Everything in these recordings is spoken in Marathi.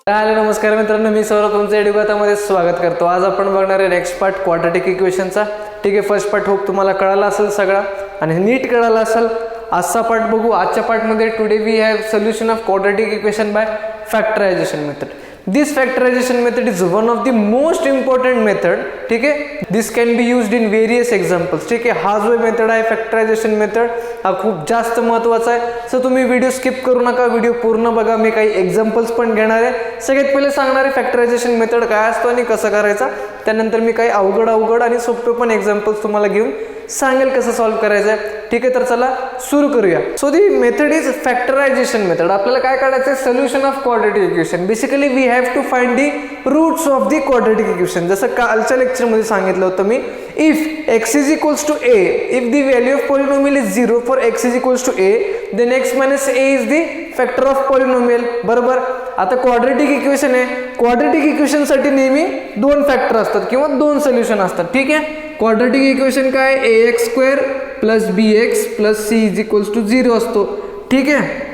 हॅलो नमस्कार मित्रांनो, मी सौरभ तुमचं गाथामध्ये स्वागत करतो। आज आपण बघणार आहे नेक्स्ट पार्ट क्वाड्रॅटिक इक्वेशनचा। ठीक आहे, फर्स्ट पार्ट होप तुम्हाला कळाला असेल सगळा आणि नीट कळाला असेल। आजचा पार्ट बघू। आजच्या पार्टमध्ये today we have solution of quadratic equation by factorisation method. This factorisation method is one of the most important method. ठीक आहे, this can be used in various examples. ठीक आहे, हा जो मेथड आहे फॅक्टरायझेशन मेथड हा खूप जास्त महत्त्वाचा आहे। सो तुम्ही व्हिडिओ स्किप करू नका, व्हिडिओ पूर्ण बघा। मी काही एक्झाम्पल्स पण घेणार आहे। सगळ्यात पहिले सांगणार आहे फॅक्टरायझेशन मेथड काय असतो आणि कसं करायचा। त्यानंतर मी काही अवघड आणि सोपे पण एक्झाम्पल्स तुम्हाला घेऊन सांगेल कसं सॉल्व करायचं आहे। ठीक आहे, तर चला सुरू करूया। So the method is factorisation method. आपल्याला काय काढायचं आहे? Solution of quadratic equation. Basically we have to find the roots of the quadratic equation. जसं कालच्या लेक्चरमध्ये सांगितलं होतं मी, if x is equals to a, if the value of polynomial is 0 for x is equals to a, then x minus a is the factor of polynomial। बरोबर। आता क्वाड्रॅटिक इक्वेशन आहे, क्वाड्रॅटिक इक्वेशन साठी नेहमी दोन फॅक्टर असतात किंवा दोन सोल्युशन असतात। ठीक आहे, क्वाड्रॅटिक इक्वेशन काय? ax square plus bx plus c is equals to 0 असतो। ठीक आहे,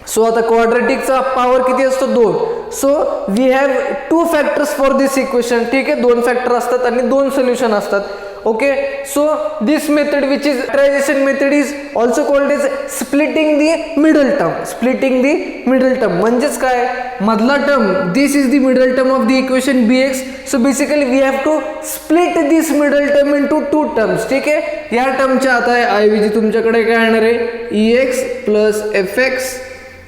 सो आता क्वाड्रॅटिकचा पॉवर किती असतो? 2। So we have two factors for this equation. ठीक आहे, दोन फॅक्टर असतात आणि दोन सोल्युशन असतात। Okay, so this method which is factorisation method is also called as splitting the middle term. Splitting the middle term म्हणजेच काय? मधला term, this is the middle term of the equation bx। So basically we have to split this middle term into two terms. ठीक आहे, या टर्मच्या आता ऐवजी तुमच्याकडे काय येणार आहे? ex plus fx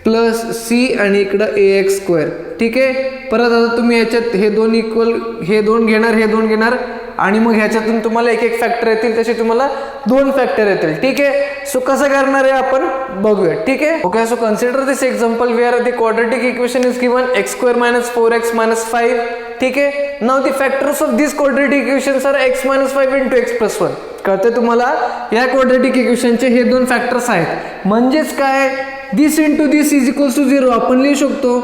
plus c आणि इकडं ax स्क्वेअर। ठीक आहे, परत आता तुम्ही याच्यात हे दोन इक्वल, हे दोन घेणार आणि मग ह्याच्यातून तुम्हाला एक एक फॅक्टर येतील, तसे तुम्हाला दोन फॅक्टर येतील। ठीक आहे, सो कसं करणार आहे आपण बघूया। ठीक आहे, okay, so consider this example where the quadratic equation is given x square minus 4x minus 5। ठीक आहे, now the factors of this quadratic equations are x minus 5 into x plus 1। कळते तुम्हाला? या क्वाड्रॅटिक इक्वेशनचे हे दोन फॅक्टर्स आहेत। म्हणजेच काय? This into this is equals to 0 आपण लिहू शकतो।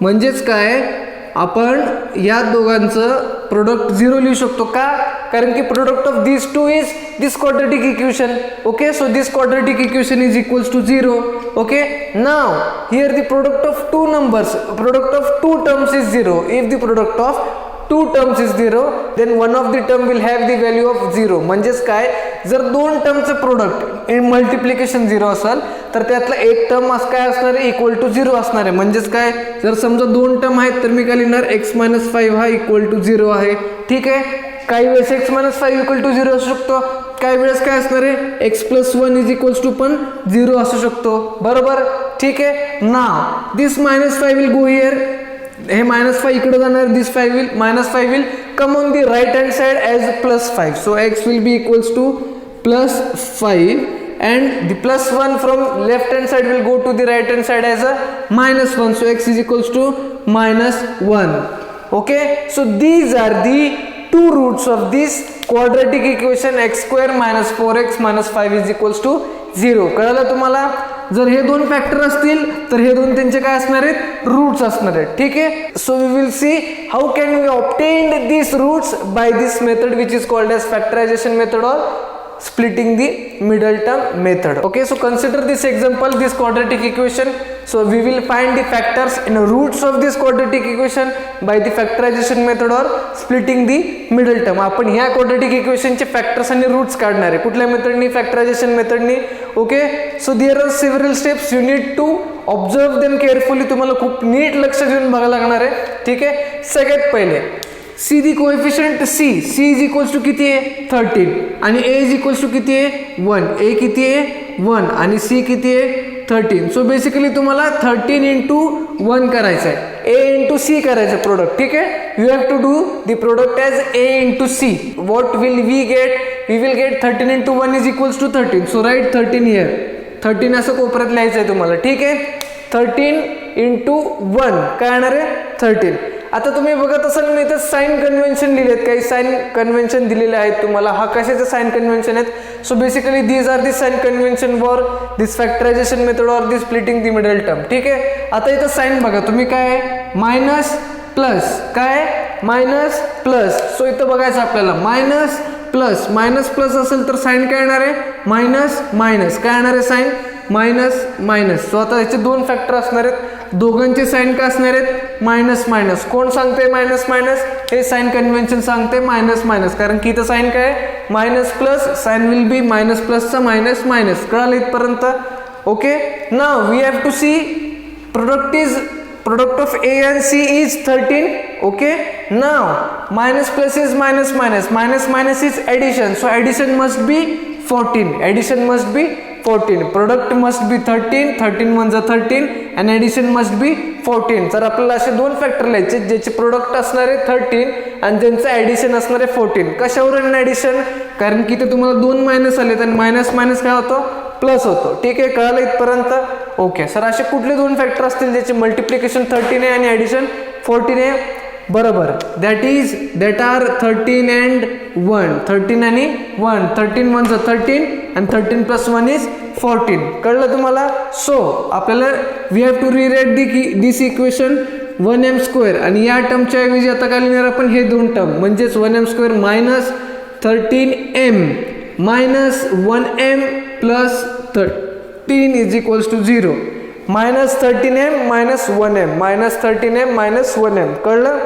म्हणजेच काय? आपण या दोघांचं प्रोडक्ट 0 लिहू शकतो का? कारण की product of this two is this quadratic equation. Okay, so this quadratic equation is equals to 0। Okay, now here the product of two numbers, product of two terms is 0। If the product of two terms is 0 then one of the term will have the value of 0। म्हणजेच काय? जर दोन टर्मचं प्रोडक्ट इन मल्टिप्लिकेशन 0 असेल तर त्यातला एक टर्म काय असणार आहे? इक्वल टू 0 असणार आहे। म्हणजेच काय? जर समजा दोन टर्म आहेत तर मी काय लिहिणार? x मायनस 5 हा इक्वल टू 0 आहे। ठीक आहे, काही वेळेस x मायनस 5 इक्वल टू 0 असू शकतो, काही वेळेस काय असणार आहे? x plus 1 is equals to पण 0 असू शकतो। बरोबर। ठीक आहे, now this minus 5 will go here, हे -5 इकडे जाणार, this -5 will come on the right hand side as +5। So x will be equals to +5 and the +1 from left hand side will go to the right hand side as a -1। so x is equals to -1। okay, so these are the two roots of this quadratic equation x square minus 4x minus 5 is equals to 0। कळलं तुम्हाला? जर हे दोन फॅक्टर असतील तर हे दोन त्यांचे काय असणार आहेत? रूट्स असणार आहेत। ठीक आहे, so we will see how can we obtain this roots by this method which is called as factorisation method और splitting the middle term method। okay, so consider this example, this quadratic equation। so we will find the factors and roots of this quadratic equation by the factorization method or splitting the middle term। आपण ह्या quadratic equation चे factors आणि roots काढणार आहे। कुठल्या मेथडनी? फॅक्टरायझेशन मेथडनी। Okay, so there are several steps, you need to observe them carefully. तुम्हाला खूप नीट लक्ष देऊन बघायला लागणार आहे। ठीक आहे, सगळ्यात पहिले see the coefficient c is equals to किती आहे? 13 आणि a इज इक्वल्स टू किती आहे? 1। a किती आहे? 1 आणि c किती आहे? 13। सो बेसिकली तुम्हाला 13 इंटू 1 करायचं आहे, a इंटू c करायचं प्रोडक्ट। ठीक आहे, you have to do the product as a into c। What will we get? We will get 13 into 1 is equals to 13। So write 13 here, 13 असं कोपऱ्यात लिहायचं आहे तुम्हाला। ठीक आहे, 13 इंटू 1 काय येणार आहे? 13। आता तुम्ही बघत असाल मी इथे साइन कन्व्हेन्शन लिहिलेत, काही साइन कन्व्हेन्शन दिलेले आहेत तुम्हाला। हा कशाचे साइन कन्व्हेन्शन आहेत? So basically these are the sign convention for this factorisation method और this splitting the middle term. ठीक आहे, आता इथं साइन बघा तुम्ही, काय मायनस प्लस, काय मायनस प्लस। सो इथं बघायचं आपल्याला मायनस प्लस असेल तर साइन काय येणार आहे? मायनस मायनस काय येणार आहे? Sign minus minus. सो आता याचे दोन फॅक्टर असणार आहेत, दोघांचे साईन काय असणार आहेत मायनस मायनस. कोण सांगते मायनस मायनस? हे साईन कन्व्हेन्शन सांगते मायनस मायनस, कारण की इथं साईन काय minus plus, sign will be minus प्लसचा मायनस मायनस. कळालं इथपर्यंत? Okay. Now we have to see product of A and C is 13. Okay, now minus plus is minus minus, minus minus is addition, so addition must be 14, addition must be 14, product must be 13, 13 1 is 13 and addition must be 14. तर आपल्याला असे दोन फॅक्टर लिहायचे ज्याचे प्रोडक्ट असणार आहे 13 आणि ज्यांचं ॲडिशन असणार आहे 14. कशावरून ॲडिशन? कारण की ते तुम्हाला दोन मायनस आले आणि मायनस मायनस काय होतो प्लस होतो. ठीक आहे, कळालं इथपर्यंत? ओके सर, असे कुठले दोन फॅक्टर असतील ज्याचे मल्टिप्लिकेशन 13 आहे आणि ॲडिशन 14 आहे? बरोबर, दॅट आर 13 अँड 1, 13 आणि 1, 13 1 is 13 and 13 plus 1 is 14. कळलं तुम्हाला? सो आपल्याला we have to rewrite this equation 1m² आणि या टर्मच्या ऐवजी आता काय लिहिणार आपण? हे दोन टर्म म्हणजेच 1m² minus 13m minus 1m plus 13 is equals to 0. Minus 13m minus 1m, minus 13m minus 1m. कळलं?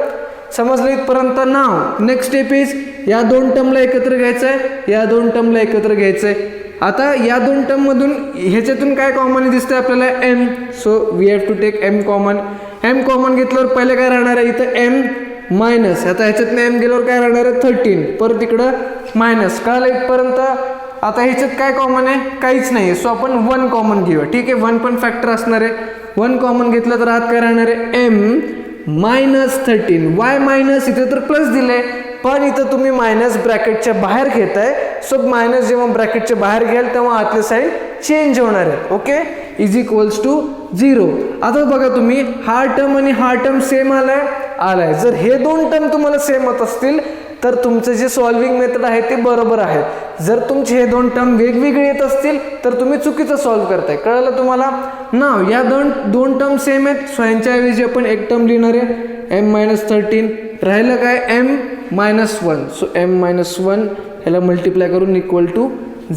समजलं इथपर्यंत? नाव नेक्स्ट स्टेप इज या दोन टर्मला एकत्र घ्यायचं आहे, या दोन टर्मला एकत्र घ्यायचं आहे. आता या दोन टर्म मधून ह्याच्यातून काय कॉमन दिसतंय आपल्याला? m. So we have to take m common. m common घेतल्यावर पहिले काय राहणार आहे इथं? m minus. आता ह्याच्यातनं m गेल्यावर काय राहणार आहे? 13. परत इकडं मायनस. कळलं इथपर्यंत? आता ह्याच्यात काय कॉमन आहे? काहीच नाही आहे. सो आपण 1 कॉमन घेऊया. ठीक आहे, 1 पण फॅक्टर असणार आहे. 1 कॉमन घेतलं तर आत काय राहणार आहे? m minus 13. Y minus? इथे तर प्लस दिलंय, पण इथं तुम्ही मायनस ब्रॅकेटच्या बाहेर घेताय. सो मायनस जेव्हा ब्रॅकेटच्या बाहेर घ्याल तेव्हा आतले साईन चेंज होणार आहे. Okay, is equals to 0. आता बघा तुम्ही, हा टर्म आणि हा टर्म सेम आलाय. जर हे दोन टर्म तुम्हाला सेम होत असतील तर तुमचं जे सॉल्विंग मेथड आहे ते बरोबर आहे. जर तुमचे हे दोन टर्म वेगवेगळे येत असतील तर तुम्ही चुकीचं सॉल्व्ह करताय. कळलं तुम्हाला? नाव या दोन टर्म सेम आहेत, सो यांच्याऐवजी आपण एक टर्म लिहिणार आहे m मायनस 13. राहिलं काय? m minus 1. So m minus 1 ह्याला मल्टिप्लाय करून equal to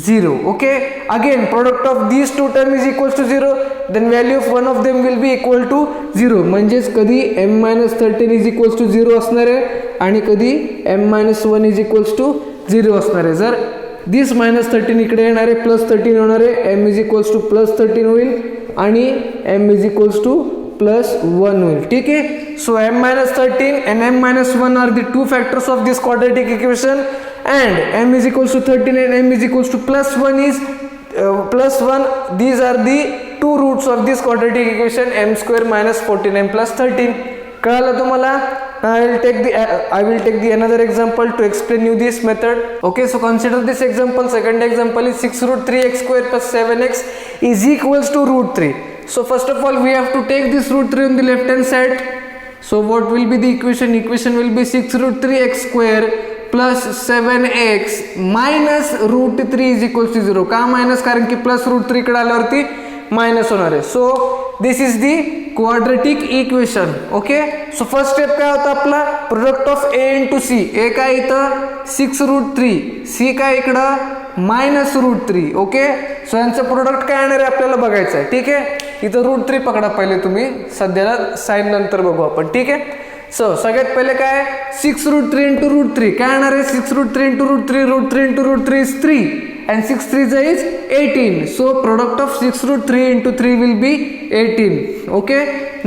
0. Okay, again product of these two term is equal to 0, then value of one of them will be equal to 0. म्हणजेच कधी m minus 13 is equals to 0 असणार आहे आणि कधी m minus 1 is equals to 0 असणार आहे. जर दिस मायनस 13 इकडे येणार आहे, प्लस 13 होणार आहे, m is equals to plus 13 होईल आणि m is equals to plus 1 होईल. ठीक आहे, so m minus 13 and m minus 1 are the two factors of this quadratic equation and m is equals to 13 and m is equals to plus 1 is plus 1. These are the two roots of this quadratic equation, m square minus 14m plus 13. कळलं तुम्हाला? I will take the another example to explain you this method. Okay, so consider this example. Second example is 6 root 3x square plus 7x is equals to root 3. So first of all we have to take this root 3 on the left hand side. So what will be the equation? Equation will be 6 root 3x square plus 7x minus root 3 is equals to 0. का मायनस? कारण की प्लस रूट 3 कडे आल्यावरती मायनस होणार आहे. So this is the quadratic equation. Okay, so first step काय होता आपला? Product of a into C. A काय इथं 6 रूट 3, सी काय इकडं मायनस रूट 3. ओके, सो यांचं प्रोडक्ट काय येणार आहे आपल्याला बघायचं आहे. ठीक आहे, इथं रूट 3 पकडा पहिले तुम्ही, सध्याला साईन नंतर बघू आपण. ठीक आहे, सो सगळ्यात पहिले काय? 6 रूट 3 इंटू रूट 3 काय येणार आहे? 6 root 3 into root 3, root 3 into root 3 is 3 and 6 3 is 18. So product of 6 root 3 into 3 will be 18. Okay,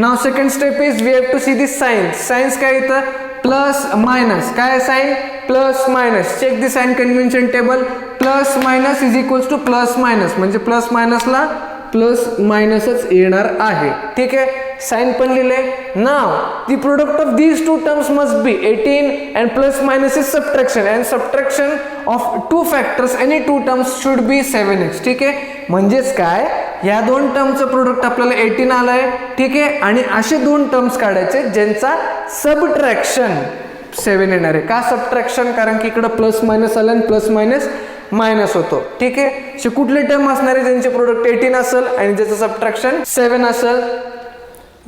now second step is we have to see the signs. Signs काय इथं? Plus minus. काय sign? Plus minus. Check the sign convention table. Plus minus is equals to plus minus, म्हणजे प्लस मायनसला प्लस मायनसच येणार आहे. ठीक आहे, साइन पण लिहिले. Now the product of these two terms must be 18 and plus minus is subtraction and subtraction of two factors any two terms should be 7x. ठीक आहे, म्हणजेच काय? या दोन टर्मचं प्रोडक्ट आपल्याला 18 आलंय. ठीक आहे, आणि असे दोन टर्म्स काढायचे ज्यांचा सबट्रॅक्शन 7 येणार आहे. का सबट्रॅक्शन? कारण की इकडं प्लस मायनस आलं आणि प्लस मायनस मायनस होतो. ठीक आहे, असे कुठले टर्म असणार आहे ज्यांचे प्रोडक्ट 18 असेल आणि ज्याचं सबट्रॅक्शन 7 असेल?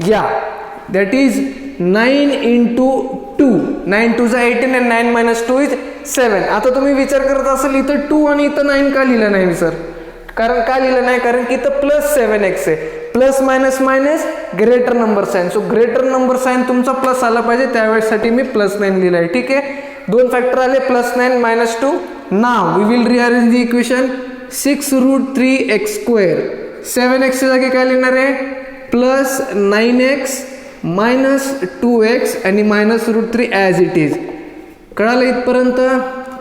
या that is 9 into 2. 9 2 is 18 and 9 minus 2 is 7. आता तुम्ही विचार करत असाल इथं 2 आणि इथं 9 का लिहिलं नाही सर? कारण का लिहिलं नाही, कारण की इथं +7x आहे. Plus minus minus greater number sign. So greater number sign तुमचा प्लस आला पाहिजे, त्यावेळेसाठी मी +9 लिहिलं आहे. ठीक आहे, 2 फॅक्टर आले, +9 - 2. Now we will rearrange the equation. 6√3x². 7x च्या जागी काय लिहिणार आहे, +9x - 2x आणि -√3 ॲज इट इज. कळालं इथपर्यंत?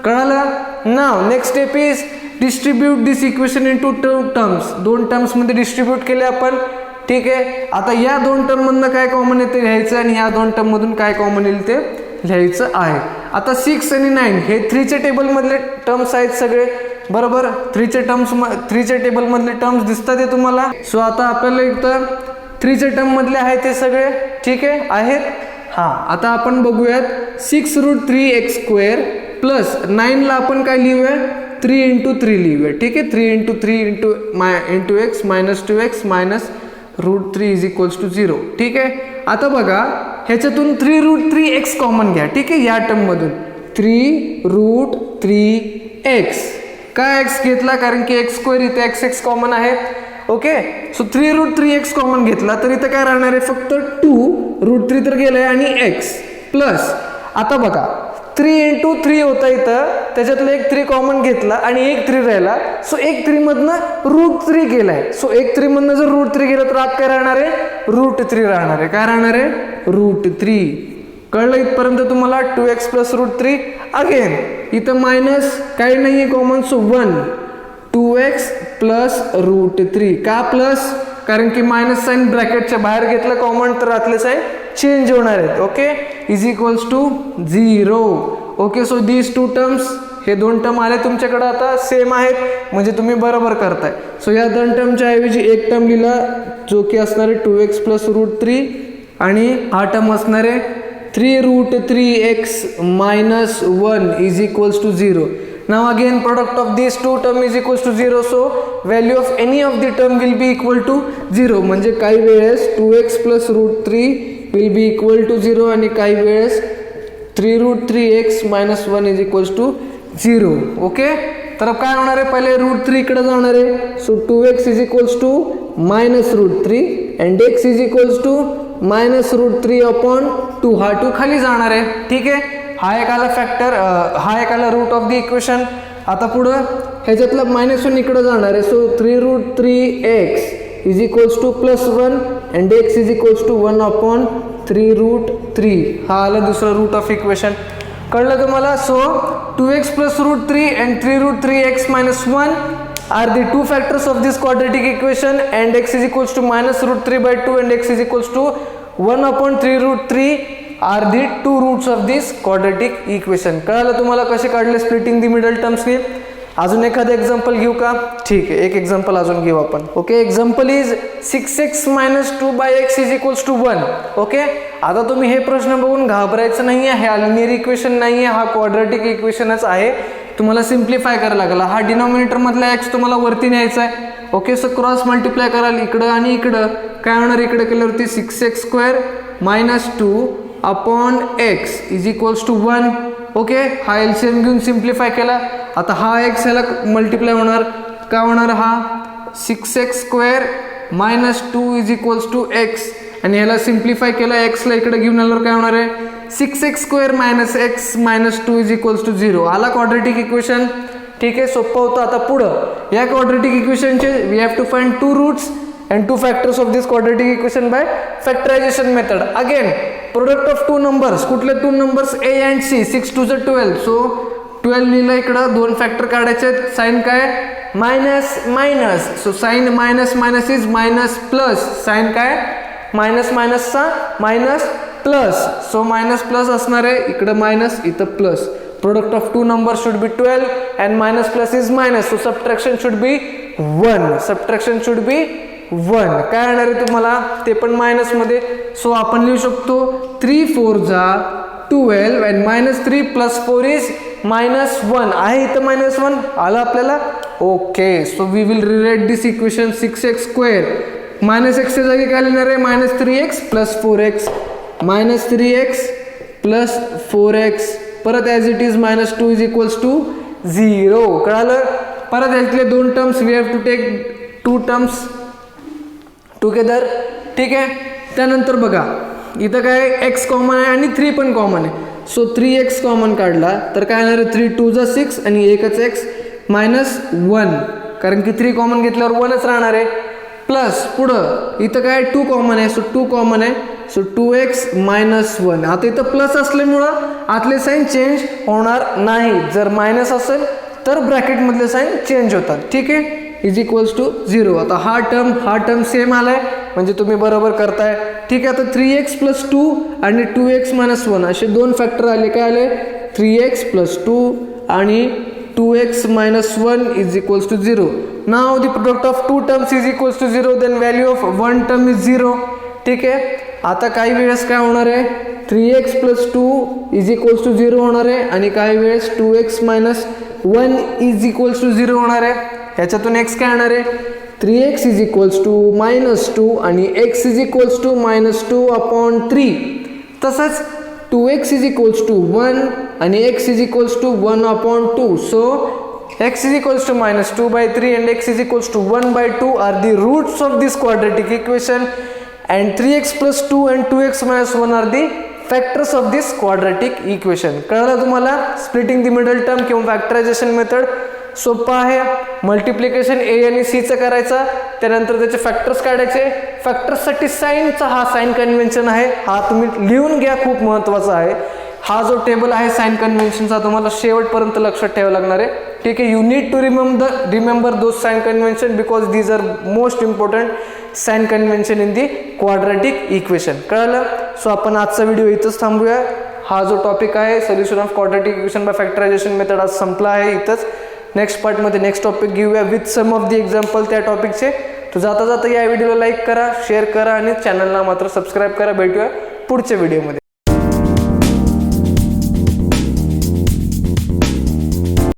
कळालं. Now next step is distribute this equation into 2 terms. 2 terms मध्ये डिस्ट्रीब्यूट केले आपण. ठीक आहे, आता या 2 टर्म मधनं काय कॉमन येते लिहायचं आणि या 2 टर्म मधून काय कॉमन येईल ते लिहायचं आहे. आता 6 आणि 9 हे 3 च्या टेबल मधले टर्म्स आहेत सगळे, बरोबर. 3 च्या टेबल मधले टर्म्स दिसतात ते तुम्हाला. सो आता आपल्याला इथं 3 च्या टर्म मधले आहेत ते सगळे. ठीक आहे, आहेत. हा, आता आपण बघूयात 6√3x² प्लस 9 ला आपण काय लिहूया, 3 × 3 लिहूया. ठीक आहे, 3 × 3 × x -2x -√3 = 0. ठीक आहे, आता बघा ह्याच्यातून 3√3x कॉमन घ्या. ठीक आहे, या टर्म मधून 3√3x. काय x घेतला, कारण की x² इथे x कॉमन आहे. ओके, सो 3√3x कॉमन घेतला तर इथं काय राहणार आहे, फक्त 2√3 तर गेलाय आणि x प्लस. आता बघा 3 × 3 होता इथं, त्याच्यातलं एक 3 कॉमन घेतला आणि एक 3 राहिला. सो एक 3 मधनं √3 गेलाय. सो एक 3 मधनं जर √3 गेलं तर आत काय राहणार आहे, √3 राहणार आहे. काय राहणार आहे, √3. कळलं इथपर्यंत तुम्हाला. 2x + √3. अगेन इथं मायनस काही नाहीये कॉमन, सो 1 2x + √3. का प्लस, कारण की मायनस साइन ब्रॅकेटच्या बाहेर घेतलं कॉमन तर आतले साइन चेंज होणार आहेत. Okay, = 0. Okay, so these 2 terms, हे 2 टर्म आले तुमच्याकडे आता सेम आहेत, म्हणजे तुम्ही बरोबर करताय. सो या 2 टर्मच्या ऐवजी एक टर्म लिहिला जो की असणार आहे 2x + √3 आणि हा टर्म असणार आहे 3√3x - 1 = 0. Now again product of these 2 term is equals to 0. So value of any of the term will be equal to 0. म्हणजे काही वेळेस 2x + √3 will be equal to 0 आणि काही वेळेस 3√3x - 1 = 0. ओके, तर काय होणार आहे, पहिले √3 इकडे जाणार आहे. So 2x = -√3 and x = -√3/2. हा 2 खाली जाणार आहे. ठीक आहे, हा एक आला फॅक्टर, हा एक आला रूट ऑफ द इक्वेशन. आता पुढं ह्याच्यातलं -1 इकडे जाणार आहे. So 3√3x = +1 and x = 1/3√3. हा आला दुसरा रूट ऑफ इक्वेशन. कळलं तुम्हाला. So 2x + √3 and 3√3x - 1 are the 2 factors of this quadratic equation and x = -√3/2 and x = 1/3√3 are the 2 roots of this quadratic equation. कळलं तुम्हाला कसे काढले स्प्लिटिंग द मिडल टर्म्सनी. अजून एखादं एक्झाम्पल घेऊ का? ठीक आहे, एक एक्झाम्पल अजून घेऊ आपण. Okay, example is 6x - 2/x = 1. Okay, आता तुम्ही हे प्रश्न बघून घाबरायचं नाही आहे, हा लिनियर इक्वेशन नाही आहे, हा क्वाड्रॅटिक इक्वेशनच आहे. तुम्हाला सिम्प्लिफाय करायला लागला. हा डिनॉमिनेटर मधला x तुम्हाला वरती न्यायचा आहे. ओके, सो क्रॉस मल्टिप्लाय कराल इकडं आणि इकडं. काय होणार इकडे केल्यावरती 6x² - 2/x = 1. ओके, हा एलसीएम घेऊन सिम्प्लिफाय केला. आता हा x ह्याला मल्टिप्लाय होणार. का होणार, हा 6x² - 2 = x आणि ह्याला सिम्प्लिफाय केला. x ला इकडे घेऊन आल्यावर काय होणार आहे, 6x² - x - 2 = 0. आला क्वाड्रॅटिक इक्वेशन. ठीक आहे, सोपं होतं. आता पुढं या क्वाड्रॅटिक इक्वेशनचे we have to find 2 roots and 2 factors of this quadratic equation by factorization method. Again product of 2 numbers. कुठले 2 numbers a and c. 6 × 2 = 12. so 12 लिहिलं इकडं. 2 फॅक्टर काढायचे. साइन काय, minus minus. So sign minus minus is minus plus. Sign काय, मायनस मायनसचा minus plus. So minus plus असणार आहे इकडं, मायनस इथं plus. Product of 2 numbers should be 12 and minus plus is minus. So subtraction should be 1. Subtraction should be 1. काय येणार आहे तुम्हाला, ते पण मायनस मध्ये. सो आपण लिहू शकतो 3 × 4 = 12 and -3 + 4 is -1. आहे इथं -1 आलं आपल्याला. Okay, so we will rewrite this equation 6x². -x च्या जागी काय लिहिणार आहे, -3x + 4x. -3x + 4x परत ॲज इट इज -2 = 0. कळालं. परत यातले दोन terms we have to take 2 terms together, ठीक आहे. त्यानंतर बघा इथं काय x कॉमन आहे आणि 3 पण कॉमन आहे. सो 3x कॉमन काढला तर काय येणार आहे 3 2 जा 6 आणि एकच x -1, कारण की 3 कॉमन घेतल्यावर 1च राहणार आहे. प्लस पुढं इथं काय 2 कॉमन आहे, सो 2 कॉमन आहे, सो 2x -1. आता इथं प्लस असल्यामुळं आतले साईन चेंज होणार नाही. जर मायनस असेल तर ब्रॅकेटमधले साईन चेंज होतात, ठीक आहे. Is equals to 0. आता हा टर्म सेम आलाय म्हणजे तुम्ही बरोबर करताय, ठीक आहे. आता 3x + 2 आणि 2x - 1 असे दोन फॅक्टर आले. काय आले 3x + 2 आणि 2x - 1 is equals to 0. Now the product of 2 terms is equals to 0, then value of 1 term is 0, ठीक आहे. आता काही वेळेस काय होणार आहे 3x + 2 इज इक्वल्स टू 0 होणार आहे आणि काही वेळेस 2x - 1 इज इक्वल्स टू 0 होणार आहे. ह्याच्यातून x काय येणार आहे 3x इज इक्वल्स टू -2 आणि x इज इक्वल्स टू -2/3. तसंच 2x इज इक्वल्स टू 1 आणि x is equals to 1/2. So x is equals to -2/3 and x is equals to 1/2 are the roots of this quadratic equation, and 3x + 2 and 2x - 1 are the factors of this quadratic equation. कळलं तुम्हाला स्प्लिटिंग द मिडल टर्म किंवा फॅक्टरायझेशन मेथड सोपं आहे. मल्टिप्लिकेशन a आणि c चं करायचं, त्यानंतर त्याचे फॅक्टर्स काढायचे. फॅक्टर्ससाठी साईनचा हा साइन कन्व्हेन्शन आहे, हा तुम्ही लिहून घ्या, खूप महत्त्वाचा आहे. हा जो टेबल आहे साइन कन्व्हेन्शनचा तुम्हाला शेवटपर्यंत लक्षात ठेवावं लागणार आहे, ठीक आहे. You need to remember those sign convention because these are most important sign convention in the quadratic equation. कळलं. सो आपण आजचा व्हिडिओ इथंच थांबूया. हा जो टॉपिक आहे solution of quadratic equation by factorisation method आज संपला आहे इथंच. नेक्स्ट पार्टमध्ये नेक्स्ट टॉपिक घेऊया with some of the example त्या टॉपिकचे. तर जाता जाता या व्हिडिओला लाईक करा, शेअर करा आणि चॅनलला मात्र सबस्क्राईब करा. भेटूया पुढच्या व्हिडिओमध्ये.